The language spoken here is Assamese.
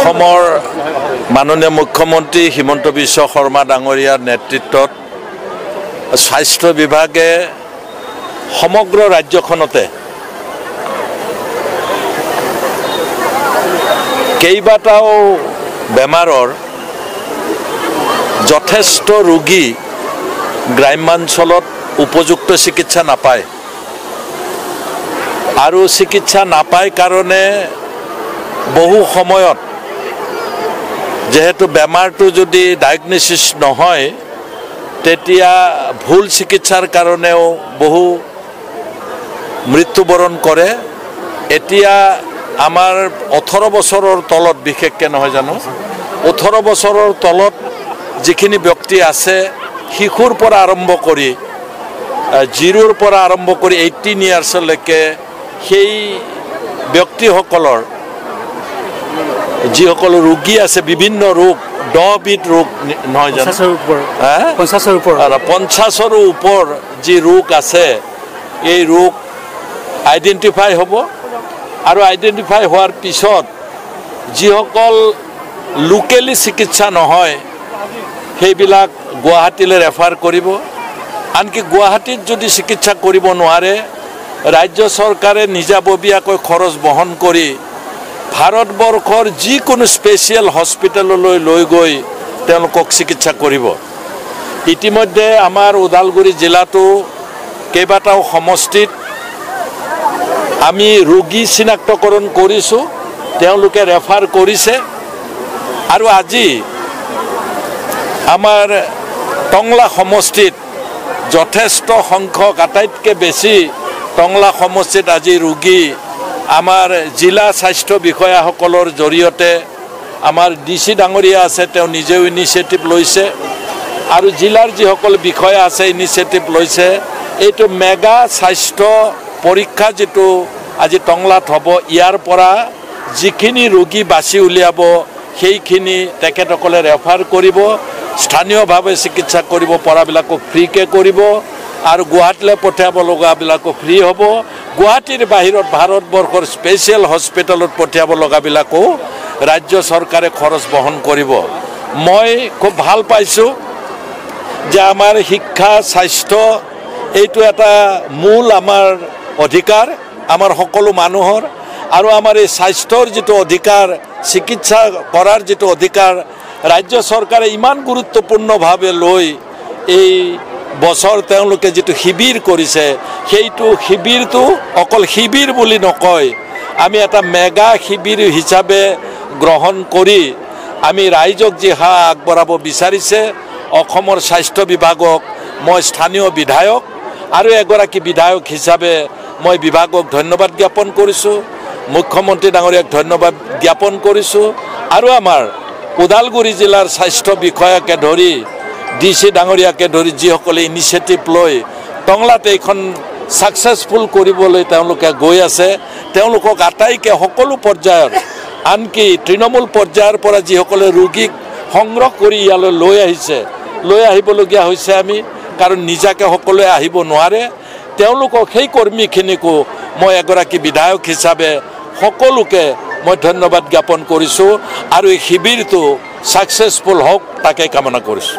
অসমৰ মাননীয় মুখ্যমন্ত্ৰী হিমন্ত বিশ্ব শৰ্মা ডাঙৰীয়াৰ নেতৃত্বত স্বাস্থ্য বিভাগে সমগ্ৰ ৰাজ্যখনতে কেইবাটাও বেমাৰৰ যথেষ্ট ৰোগী গ্ৰাম্যাঞ্চলত উপযুক্ত চিকিৎসা নাপায় আৰু চিকিৎসা নাপায় কাৰণে বহু সময়ত যেহেতু বেমাৰটো যদি ডায়াগনোসিস নহয় তেতিয়া ভুল চিকিৎসাৰ কাৰণেও বহু মৃত্যুবৰণ কৰে। এতিয়া আমাৰ 18 বছৰৰ তলত বিশেষকৈ নহয় জানো 18 বছৰৰ তলত যিখিনি ব্যক্তি আছে শিশুৰ পৰা আৰম্ভ কৰি জিৰোৰ পৰা আৰম্ভ কৰি 18 ইয়াৰ্ছলৈকে সেই ব্যক্তিসকলৰ যিসকল ৰোগী আছে বিভিন্ন ৰোগ 10 বিধ ৰোগ নহয় জানো 50ৰো ওপৰ যি ৰোগ আছে এই ৰোগ আইডেন্টিফাই হ'ব আৰু আইডেন্টিফাই হোৱাৰ পিছত যিসকল লোকেলি চিকিৎসা নহয় সেইবিলাক গুৱাহাটীলৈ ৰেফাৰ কৰিব। আনকি গুৱাহাটীত যদি চিকিৎসা কৰিব নোৱাৰে ৰাজ্য চৰকাৰে নিজাববীয়াকৈ খৰচ বহন কৰি ভাৰতবৰ্ষৰ যিকোনো স্পেচিয়েল হস্পিটেললৈ লৈ গৈ তেওঁলোকক চিকিৎসা কৰিব। ইতিমধ্যে আমাৰ ওদালগুৰি জিলাতো কেইবাটাও সমষ্টিত আমি ৰোগী চিনাক্তকৰণ কৰিছোঁ, তেওঁলোকে ৰেফাৰ কৰিছে আৰু আজি আমাৰ টংলা সমষ্টিত যথেষ্ট সংখ্যক আটাইতকৈ বেছি টংলা সমষ্টিত আজি ৰোগী আমাৰ জিলা স্বাস্থ্য বিষয়াসকলৰ জৰিয়তে আমাৰ ডিচি ডাঙৰীয়া আছে তেওঁ নিজেও ইনিচিয়েটিভ লৈছে আৰু জিলাৰ যিসকল বিষয়া আছে ইনিচিয়েটিভ লৈছে। এইটো মেগা স্বাস্থ্য পৰীক্ষা যিটো আজি টংলাত হ'ব ইয়াৰ পৰা যিখিনি ৰোগী বাছি উলিয়াব সেইখিনি তেখেতসকলে ৰেফাৰ কৰিব, স্থানীয়ভাৱে চিকিৎসা কৰিব পৰাবিলাকক ফ্ৰীকৈ কৰিব আৰু গুৱাহাটীলৈ পঠিয়াব লগাবিলাকো ফ্ৰী হ'ব। গুৱাহাটীৰ বাহিৰত ভাৰতবৰ্ষৰ স্পেচিয়েল হস্পিটেলত পঠিয়াব লগাবিলাকো ৰাজ্য চৰকাৰে খৰচ বহন কৰিব। মই খুব ভাল পাইছোঁ যে আমাৰ শিক্ষা স্বাস্থ্য এইটো এটা মূল আমাৰ অধিকাৰ আমাৰ সকলো মানুহৰ আৰু আমাৰ এই স্বাস্থ্যৰ যিটো অধিকাৰ চিকিৎসা কৰাৰ যিটো অধিকাৰ ৰাজ্য চৰকাৰে ইমান গুৰুত্বপূৰ্ণভাৱে লৈ এই বছৰ তেওঁলোকে যিটো শিবিৰ কৰিছে সেইটো শিবিৰটো অকল শিবিৰ বুলি নকয়, আমি এটা মেগা শিবিৰ হিচাপে গ্ৰহণ কৰি আমি ৰাইজক যি সেৱা আগবঢ়াব বিচাৰিছে অসমৰ স্বাস্থ্য বিভাগক মই স্থানীয় বিধায়ক আৰু এগৰাকী বিধায়ক হিচাপে মই বিভাগক ধন্যবাদ জ্ঞাপন কৰিছোঁ, মুখ্যমন্ত্ৰী ডাঙৰীয়াক ধন্যবাদ জ্ঞাপন কৰিছোঁ আৰু আমাৰ ওদালগুৰি জিলাৰ স্বাস্থ্য বিষয়াকে ধৰি ডিচি ডাঙৰীয়াকে ধৰি যিসকলে ইনিচিয়েটিভ লৈ টংলাত এইখন ছাকচেছফুল কৰিবলৈ তেওঁলোকে গৈ আছে তেওঁলোকক আটাইকে সকলো পৰ্যায়ৰ আনকি তৃণমূল পৰ্যায়ৰ পৰা যিসকলে ৰোগীক সংগ্ৰহ কৰি ইয়ালৈ লৈ আহিবলগীয়া হৈছে আমি কাৰণ নিজাকে সকলোৱে আহিব নোৱাৰে তেওঁলোকক সেই কৰ্মীখিনিকো মই এগৰাকী বিধায়ক হিচাপে সকলোকে মই ধন্যবাদ জ্ঞাপন কৰিছোঁ আৰু এই শিবিৰটো ছাকচেছফুল হওক তাকে কামনা কৰিছোঁ।